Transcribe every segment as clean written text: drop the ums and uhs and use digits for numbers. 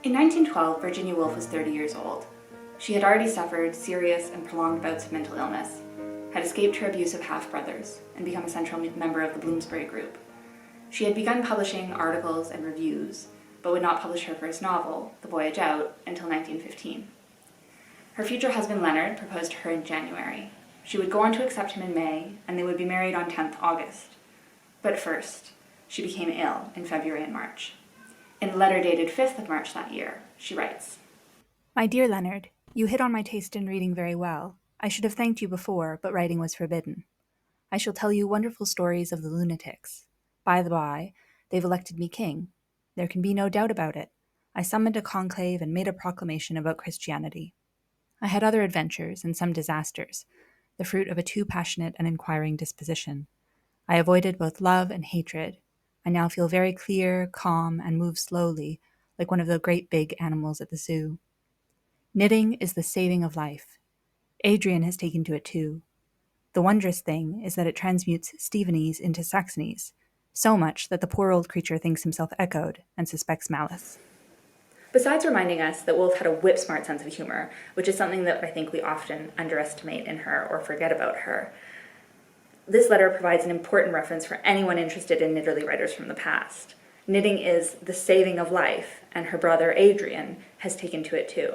In 1912, Virginia Woolf was 30 years old. She had already suffered serious and prolonged bouts of mental illness, had escaped her abusive half-brothers, and become a central member of the Bloomsbury group. She had begun publishing articles and reviews, but would not publish her first novel, The Voyage Out, until 1915. Her future husband Leonard proposed to her in January. She would go on to accept him in May, and they would be married on 10th August. But first, she became ill in February and March. In a letter dated 5th of March that year, she writes, "My dear Leonard, you hit on my taste in reading very well. I should have thanked you before, but writing was forbidden. I shall tell you wonderful stories of the lunatics. By the by, they've elected me king. There can be no doubt about it. I summoned a conclave and made a proclamation about Christianity. I had other adventures and some disasters, the fruit of a too passionate and inquiring disposition. I avoided both love and hatred. I now feel very clear, calm, and move slowly, like one of the great big animals at the zoo. Knitting is the saving of life. Adrian has taken to it too. The wondrous thing is that it transmutes Stevenese into Saxonese, so much that the poor old creature thinks himself echoed and suspects malice." Besides reminding us that Woolf had a whip-smart sense of humor, which is something that I think we often underestimate in her or forget about her, this letter provides an important reference for anyone interested in knitterly writers from the past. Knitting is the saving of life, and her brother Adrian has taken to it too.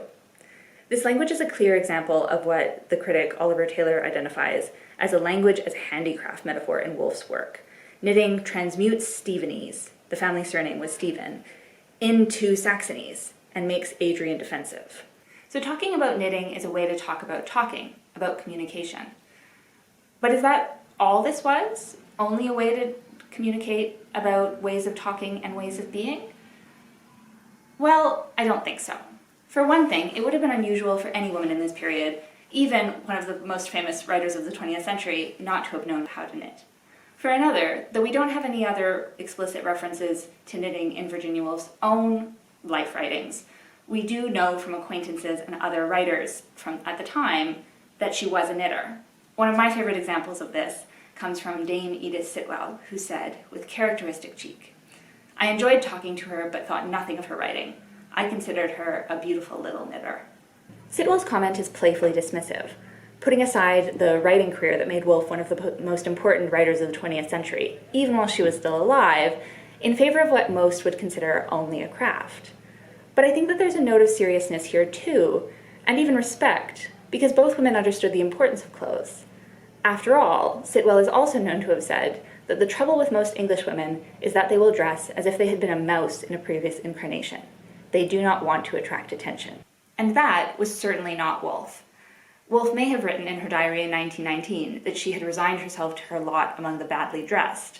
This language is a clear example of what the critic Oliver Taylor identifies as a language as handicraft metaphor in Woolf's work. Knitting transmutes Stevenese, the family surname was Stephen, into Saxonese and makes Adrian defensive. So talking about knitting is a way to talk about talking, about communication. But is that all this was? Only a way to communicate about ways of talking and ways of being? Well, I don't think so. For one thing, it would have been unusual for any woman in this period, even one of the most famous writers of the 20th century, not to have known how to knit. For another, though we don't have any other explicit references to knitting in Virginia Woolf's own life writings, we do know from acquaintances and other writers from at the time that she was a knitter. One of my favorite examples of this comes from Dame Edith Sitwell, who said, with characteristic cheek, "I enjoyed talking to her, but thought nothing of her writing. I considered her a beautiful little knitter." Sitwell's comment is playfully dismissive, putting aside the writing career that made Woolf one of the most important writers of the 20th century, even while she was still alive, in favor of what most would consider only a craft. But I think that there's a note of seriousness here too, and even respect, because both women understood the importance of clothes. After all, Sitwell is also known to have said that the trouble with most English women is that they will dress as if they had been a mouse in a previous incarnation. They do not want to attract attention. And that was certainly not Woolf. Woolf may have written in her diary in 1919 that she had resigned herself to her lot among the badly dressed,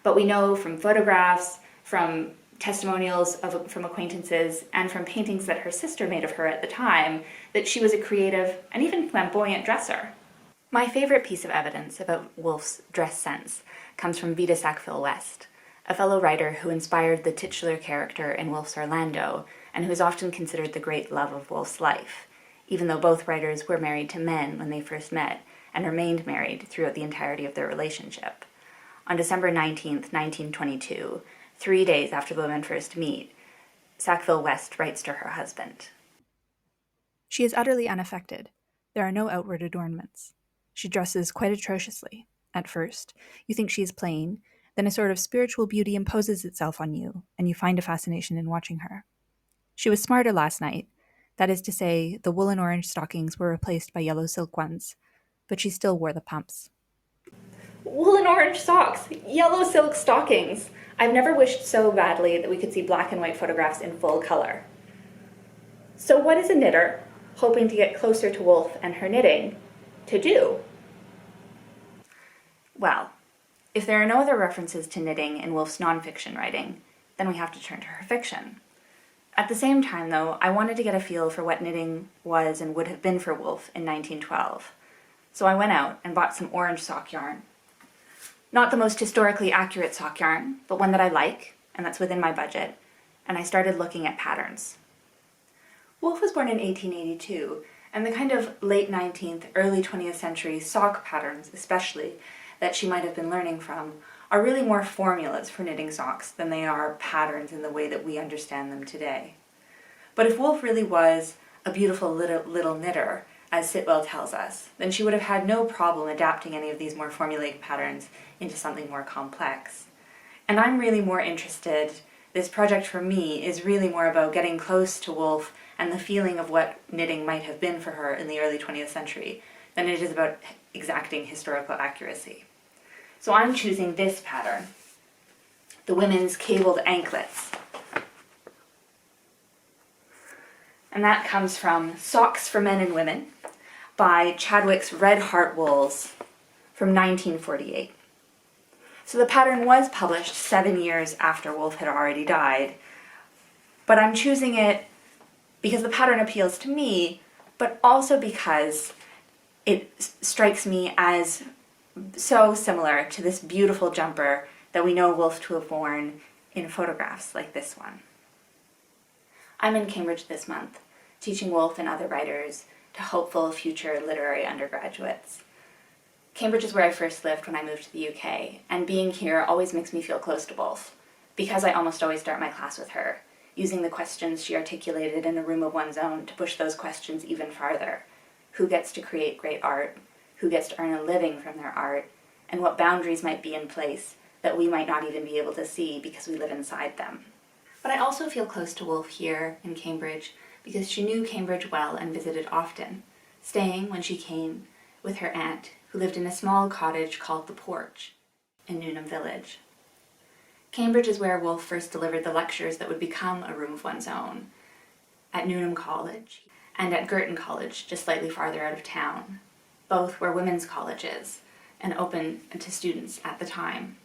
but we know from photographs, from testimonials from acquaintances, and from paintings that her sister made of her at the time that she was a creative and even flamboyant dresser. My favorite piece of evidence about Woolf's dress sense comes from Vida Sackville-West, a fellow writer who inspired the titular character in Woolf's Orlando, and who is often considered the great love of Woolf's life, even though both writers were married to men when they first met, and remained married throughout the entirety of their relationship. On December 19th, 1922, 3 days after the women first meet, Sackville-West writes to her husband, "She is utterly unaffected. There are no outward adornments. She dresses quite atrociously. At first, you think she is plain, then a sort of spiritual beauty imposes itself on you, and you find a fascination in watching her. She was smarter last night. That is to say, the wool and orange stockings were replaced by yellow silk ones, but she still wore the pumps." Wool and orange socks, yellow silk stockings. I've never wished so badly that we could see black and white photographs in full color. So what is a knitter, hoping to get closer to Woolf and her knitting, to do? Well, if there are no other references to knitting in Woolf's nonfiction writing, then we have to turn to her fiction. At the same time, though, I wanted to get a feel for what knitting was and would have been for Woolf in 1912. So I went out and bought some orange sock yarn. Not the most historically accurate sock yarn, but one that I like, and that's within my budget, and I started looking at patterns. Woolf was born in 1882, and the kind of late 19th, early 20th century sock patterns, especially, that she might have been learning from, are really more formulas for knitting socks than they are patterns in the way that we understand them today. But if Woolf really was a beautiful little knitter, as Sitwell tells us, then she would have had no problem adapting any of these more formulaic patterns into something more complex. And I'm really more interested, this project for me is really more about getting close to Woolf and the feeling of what knitting might have been for her in the early 20th century than it is about exacting historical accuracy. So I'm choosing this pattern, the women's cabled anklets. And that comes from Socks for Men and Women by Chadwick's Red Heart Wools from 1948. So the pattern was published 7 years after Woolf had already died, but I'm choosing it because the pattern appeals to me, but also because it strikes me as so similar to this beautiful jumper that we know Woolf to have worn in photographs like this one. I'm in Cambridge this month, teaching Woolf and other writers to hopeful future literary undergraduates. Cambridge is where I first lived when I moved to the UK, and being here always makes me feel close to Woolf, because I almost always start my class with her, using the questions she articulated in a room of one's own to push those questions even farther. Who gets to create great art? Who gets to earn a living from their art? And what boundaries might be in place that we might not even be able to see because we live inside them. But I also feel close to Woolf here in Cambridge because she knew Cambridge well and visited often, staying, when she came, with her aunt, who lived in a small cottage called The Porch in Newnham Village. Cambridge is where Woolf first delivered the lectures that would become A Room of One's Own, at Newnham College and at Girton College, just slightly farther out of town. Both were women's colleges and open to students at the time.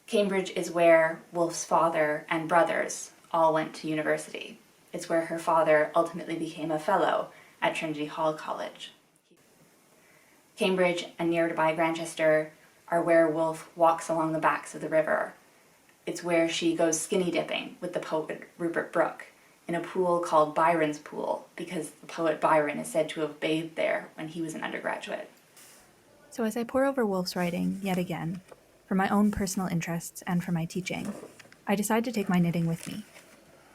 Cambridge is where Woolf's father and brothers all went to university. It's where her father ultimately became a fellow at Trinity Hall College. Cambridge and nearby Grantchester are where Woolf walks along the banks of the river. It's where she goes skinny dipping with the poet Rupert Brooke in a pool called Byron's Pool, because the poet Byron is said to have bathed there when he was an undergraduate. So as I pore over Woolf's writing yet again, for my own personal interests and for my teaching, I decide to take my knitting with me,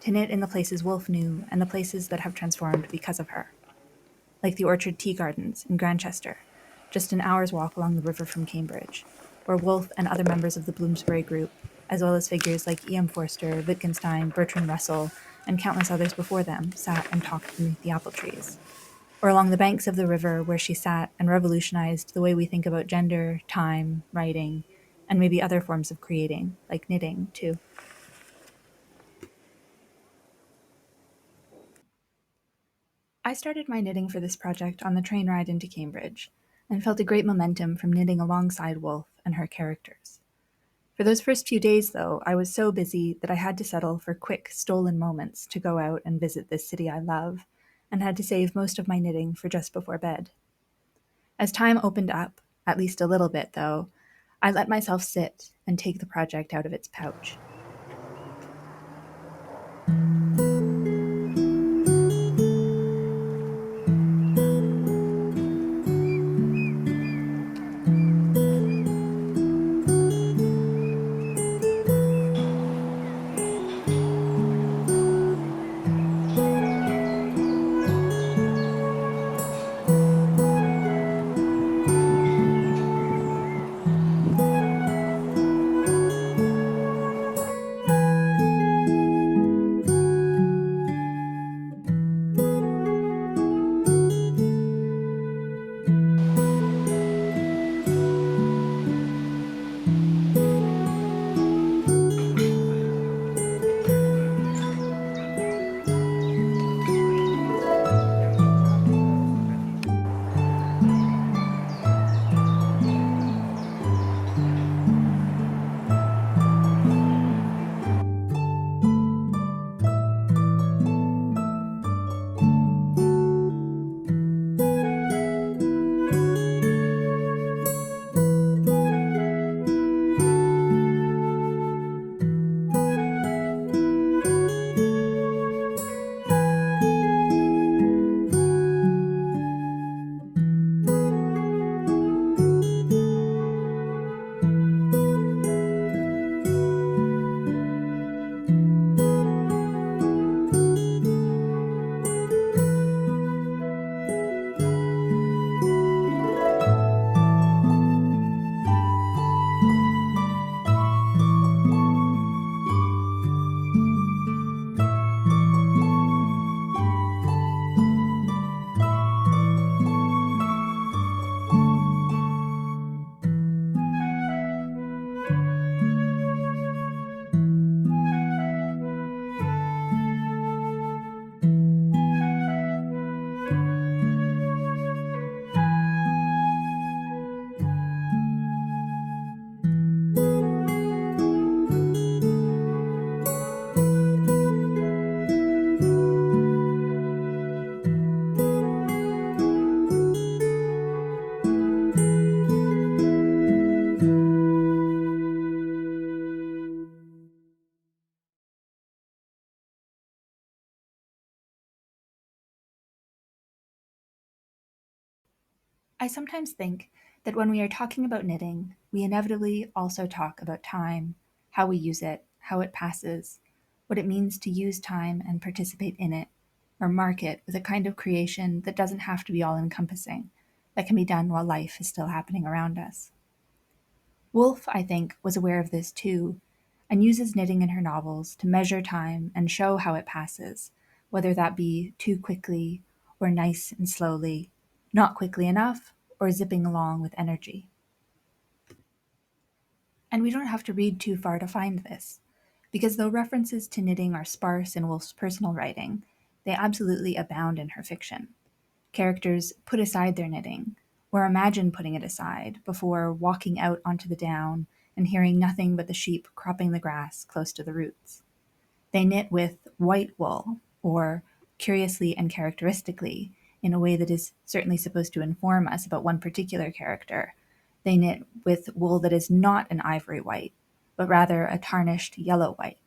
to knit in the places Woolf knew and the places that have transformed because of her. Like the Orchard Tea Gardens in Grantchester, just an hour's walk along the river from Cambridge, where Woolf and other members of the Bloomsbury group, as well as figures like E.M. Forster, Wittgenstein, Bertrand Russell, and countless others before them, sat and talked beneath the apple trees. Or along the banks of the river where she sat and revolutionized the way we think about gender, time, writing, and maybe other forms of creating, like knitting, too. I started my knitting for this project on the train ride into Cambridge, and felt a great momentum from knitting alongside Woolf and her characters. For those first few days, though, I was so busy that I had to settle for quick, stolen moments to go out and visit this city I love, and had to save most of my knitting for just before bed. As time opened up, at least a little bit, though, I let myself sit and take the project out of its pouch. I sometimes think that when we are talking about knitting, we inevitably also talk about time, how we use it, how it passes, what it means to use time and participate in it, or mark it with a kind of creation that doesn't have to be all-encompassing, that can be done while life is still happening around us. Woolf, I think, was aware of this too, and uses knitting in her novels to measure time and show how it passes, whether that be too quickly or nice and slowly, not quickly enough or zipping along with energy. And we don't have to read too far to find this, because though references to knitting are sparse in Woolf's personal writing, they absolutely abound in her fiction. Characters put aside their knitting, or imagine putting it aside, before walking out onto the down and hearing nothing but the sheep cropping the grass close to the roots. They knit with white wool, or curiously and characteristically, in a way that is certainly supposed to inform us about one particular character. They knit with wool that is not an ivory white, but rather a tarnished yellow white.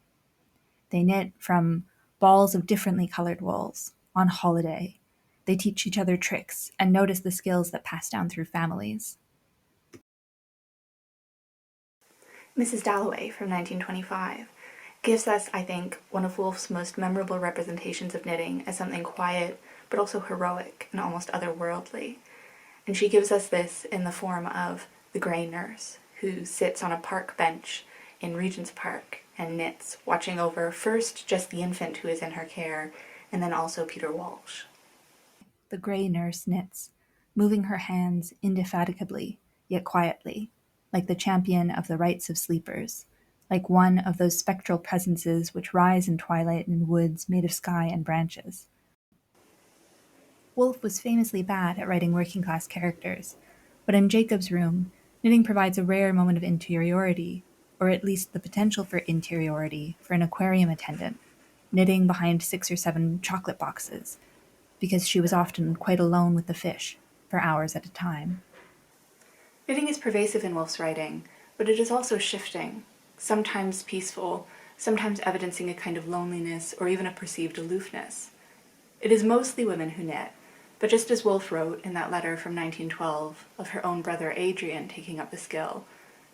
They knit from balls of differently colored wools, on holiday. They teach each other tricks and notice the skills that pass down through families. Mrs. Dalloway from 1925 gives us, I think, one of Woolf's most memorable representations of knitting as something quiet, but also heroic and almost otherworldly. And she gives us this in the form of the grey nurse, who sits on a park bench in Regent's Park and knits, watching over first just the infant who is in her care, and then also Peter Walsh. The grey nurse knits, moving her hands indefatigably, yet quietly, like the champion of the rights of sleepers, like one of those spectral presences which rise in twilight in woods made of sky and branches. Woolf was famously bad at writing working-class characters, but in Jacob's Room, knitting provides a rare moment of interiority, or at least the potential for interiority, for an aquarium attendant, knitting behind 6 or 7 chocolate boxes, because she was often quite alone with the fish, for hours at a time. Knitting is pervasive in Woolf's writing, but it is also shifting, sometimes peaceful, sometimes evidencing a kind of loneliness or even a perceived aloofness. It is mostly women who knit, but just as Woolf wrote in that letter from 1912 of her own brother Adrian taking up the skill,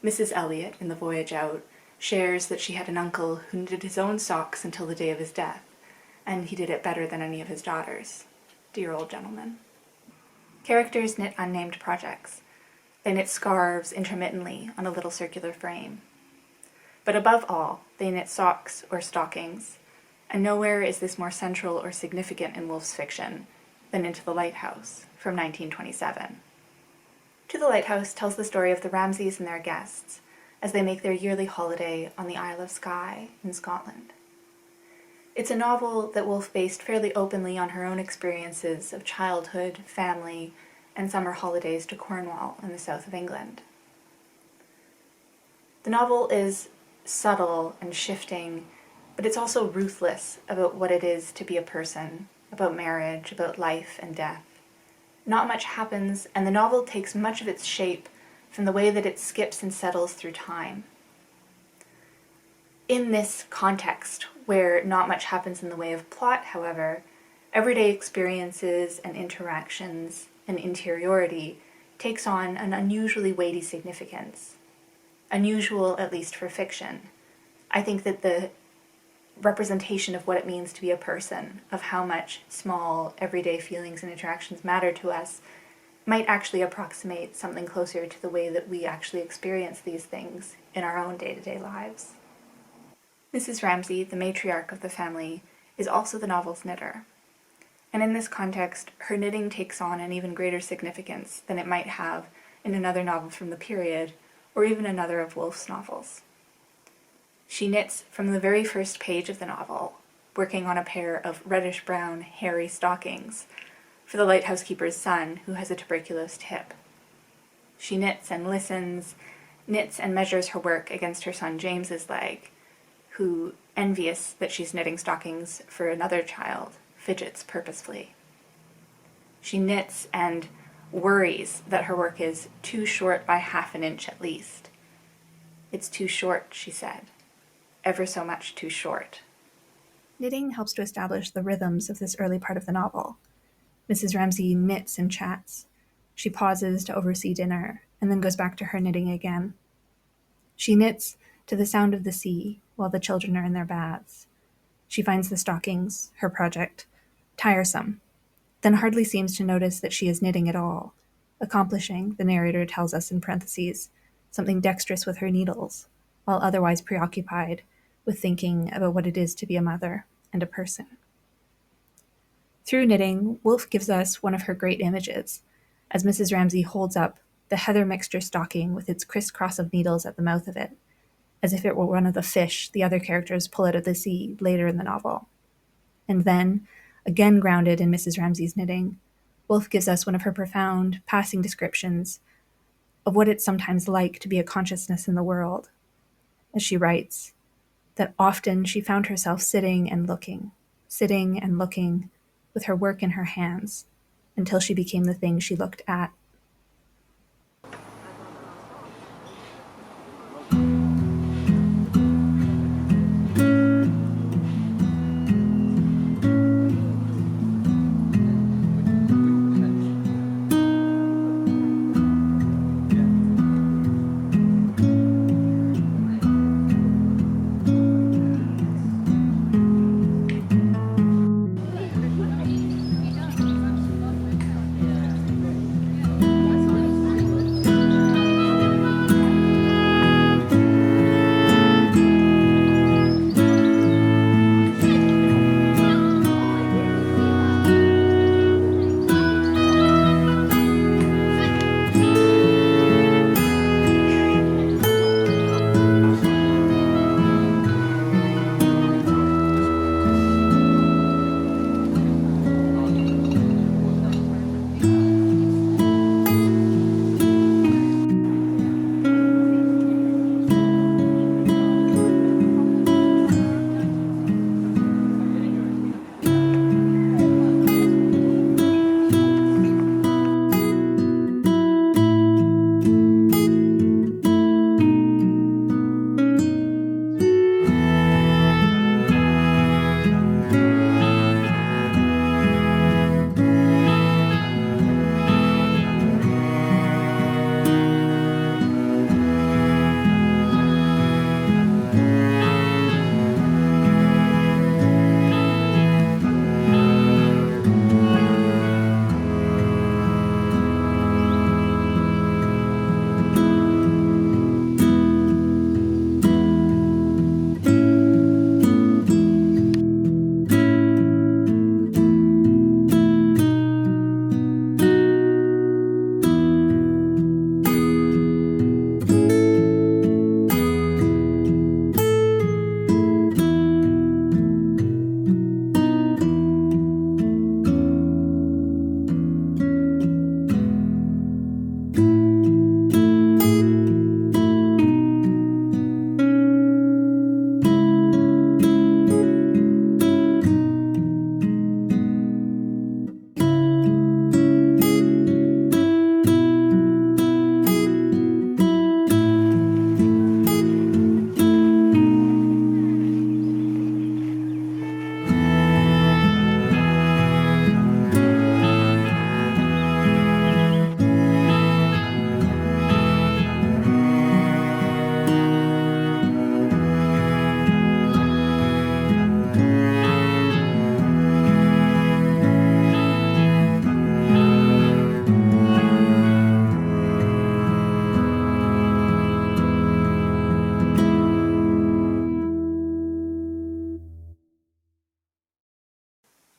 Mrs. Elliot, in The Voyage Out, shares that she had an uncle who knitted his own socks until the day of his death, and he did it better than any of his daughters. Dear old gentleman. Characters knit unnamed projects. They knit scarves intermittently on a little circular frame. But above all, they knit socks or stockings, and nowhere is this more central or significant in Woolf's fiction than Into the Lighthouse from 1927. To the Lighthouse tells the story of the Ramsays and their guests as they make their yearly holiday on the Isle of Skye in Scotland. It's a novel that Woolf based fairly openly on her own experiences of childhood, family, and summer holidays to Cornwall in the south of England. The novel is subtle and shifting, but it's also ruthless about what it is to be a person, about marriage, about life and death. Not much happens, and the novel takes much of its shape from the way that it skips and settles through time. In this context, where not much happens in the way of plot, however, everyday experiences and interactions and interiority takes on an unusually weighty significance. Unusual, at least for fiction. I think that the representation of what it means to be a person, of how much small, everyday feelings and interactions matter to us, might actually approximate something closer to the way that we actually experience these things in our own day-to-day lives. Mrs. Ramsay, the matriarch of the family, is also the novel's knitter. And in this context, her knitting takes on an even greater significance than it might have in another novel from the period, or even another of Woolf's novels. She knits from the very first page of the novel, working on a pair of reddish-brown, hairy stockings for the lighthouse keeper's son, who has a tuberculous hip. She knits and listens, knits and measures her work against her son James's leg, who, envious that she's knitting stockings for another child, fidgets purposefully. She knits and worries that her work is too short by half an inch at least. It's too short, she said. Ever so much too short. Knitting helps to establish the rhythms of this early part of the novel. Mrs. Ramsay knits and chats. She pauses to oversee dinner, and then goes back to her knitting again. She knits to the sound of the sea while the children are in their baths. She finds the stockings, her project, tiresome, then hardly seems to notice that she is knitting at all, accomplishing, the narrator tells us in parentheses, something dexterous with her needles, while otherwise preoccupied with thinking about what it is to be a mother and a person. Through knitting, Woolf gives us one of her great images, as Mrs. Ramsay holds up the heather mixture stocking with its crisscross of needles at the mouth of it, as if it were one of the fish the other characters pull out of the sea later in the novel. And then, again grounded in Mrs. Ramsay's knitting, Woolf gives us one of her profound, passing descriptions of what it's sometimes like to be a consciousness in the world, as she writes, that often she found herself sitting and looking, with her work in her hands, until she became the thing she looked at.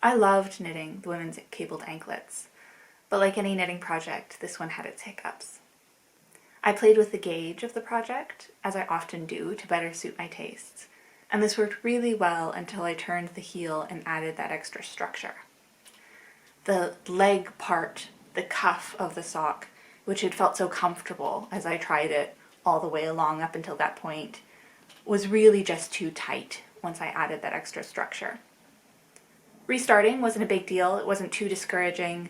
I loved knitting the women's cabled anklets, but like any knitting project, this one had its hiccups. I played with the gauge of the project, as I often do, to better suit my tastes, and this worked really well until I turned the heel and added that extra structure. The leg part, the cuff of the sock, which had felt so comfortable as I tried it all the way along up until that point, was really just too tight once I added that extra structure. Restarting wasn't a big deal, it wasn't too discouraging,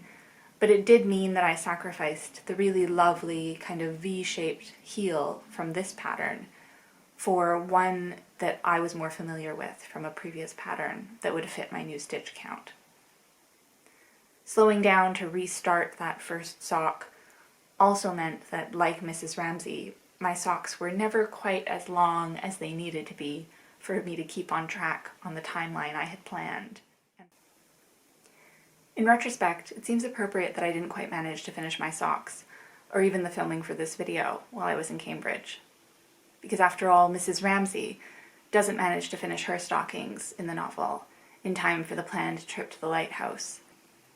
but it did mean that I sacrificed the really lovely kind of V-shaped heel from this pattern for one that I was more familiar with from a previous pattern that would fit my new stitch count. Slowing down to restart that first sock also meant that, like Mrs. Ramsay, my socks were never quite as long as they needed to be for me to keep on track on the timeline I had planned. In retrospect, it seems appropriate that I didn't quite manage to finish my socks, or even the filming for this video, while I was in Cambridge. Because after all, Mrs. Ramsay doesn't manage to finish her stockings in the novel in time for the planned trip to the lighthouse.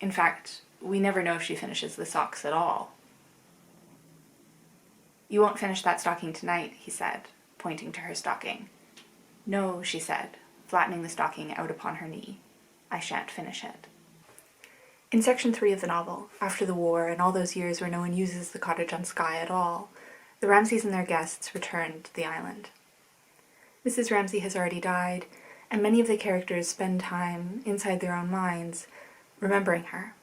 In fact, we never know if she finishes the socks at all. "You won't finish that stocking tonight," he said, pointing to her stocking. "No," she said, flattening the stocking out upon her knee. "I shan't finish it." In section 3 of the novel, after the war and all those years where no one uses the cottage on Skye at all, the Ramsays and their guests return to the island. Mrs. Ramsay has already died, and many of the characters spend time inside their own minds remembering her.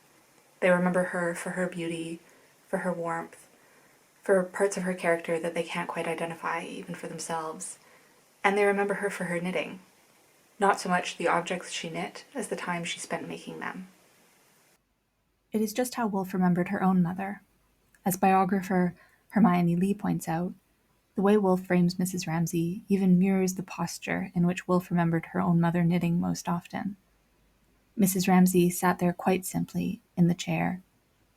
They remember her for her beauty, for her warmth, for parts of her character that they can't quite identify even for themselves, and they remember her for her knitting. Not so much the objects she knit as the time she spent making them. It is just how Woolf remembered her own mother. As biographer Hermione Lee points out, the way Woolf frames Mrs. Ramsay even mirrors the posture in which Woolf remembered her own mother knitting most often. Mrs. Ramsay sat there quite simply, in the chair,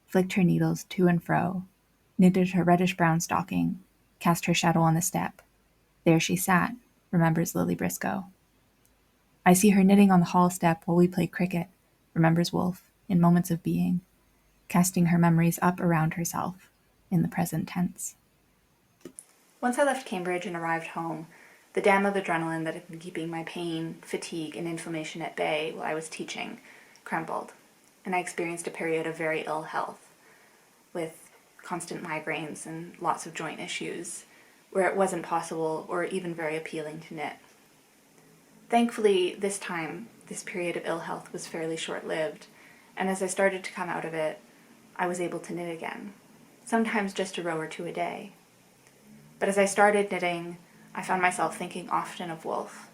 flicked her needles to and fro, knitted her reddish-brown stocking, cast her shadow on the step. There she sat, remembers Lily Briscoe. "I see her knitting on the hall step while we play cricket," remembers Woolf, in moments of being, casting her memories up around herself, in the present tense. Once I left Cambridge and arrived home, the dam of adrenaline that had been keeping my pain, fatigue, and inflammation at bay while I was teaching crumbled, and I experienced a period of very ill health, with constant migraines and lots of joint issues, where it wasn't possible or even very appealing to knit. Thankfully, this time, this period of ill health was fairly short-lived, and as I started to come out of it, I was able to knit again, sometimes just a row or two a day. But as I started knitting, I found myself thinking often of Woolf,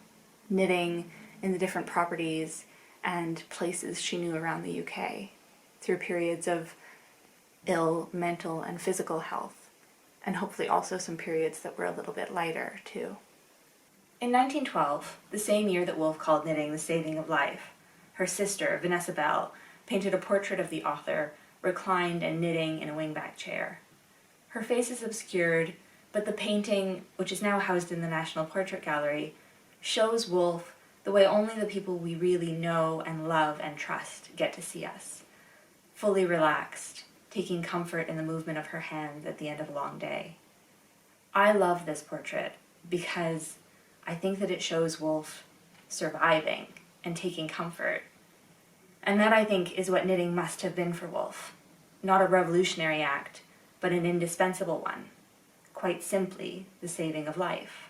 knitting in the different properties and places she knew around the UK, through periods of ill mental and physical health, and hopefully also some periods that were a little bit lighter, too. In 1912, the same year that Woolf called knitting the saving of life, her sister, Vanessa Bell, painted a portrait of the author, reclined and knitting in a wingback chair. Her face is obscured, but the painting, which is now housed in the National Portrait Gallery, shows Woolf the way only the people we really know and love and trust get to see us, fully relaxed, taking comfort in the movement of her hands at the end of a long day. I love this portrait because I think that it shows Woolf surviving and taking comfort. And that, I think, is what knitting must have been for Woolf. Not a revolutionary act, but an indispensable one. Quite simply, the saving of life.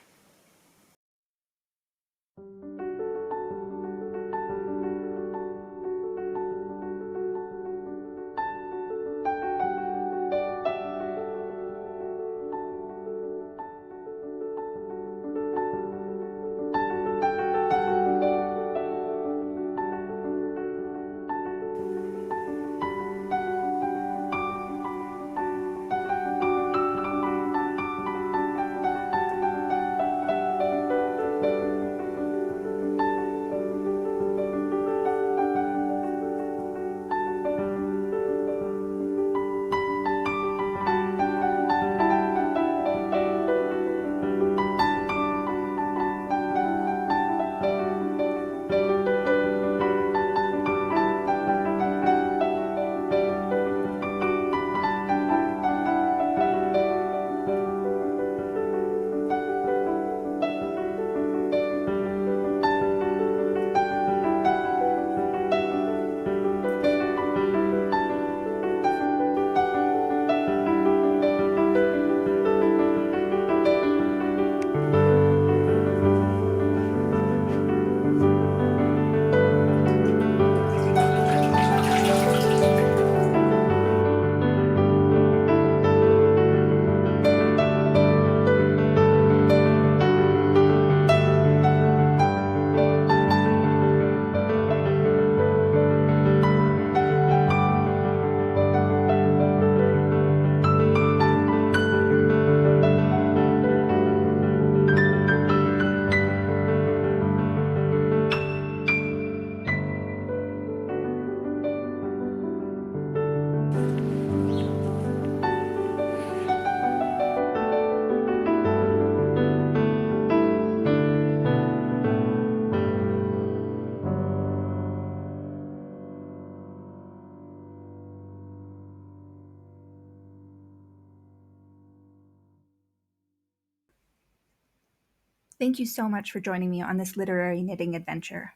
Thank you so much for joining me on this literary knitting adventure.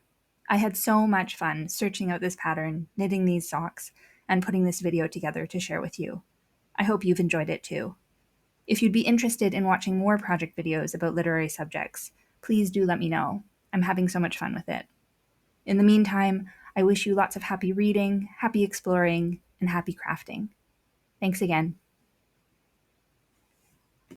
I had so much fun searching out this pattern, knitting these socks, and putting this video together to share with you. I hope you've enjoyed it too. If you'd be interested in watching more project videos about literary subjects, please do let me know. I'm having so much fun with it. In the meantime, I wish you lots of happy reading, happy exploring, and happy crafting. Thanks again.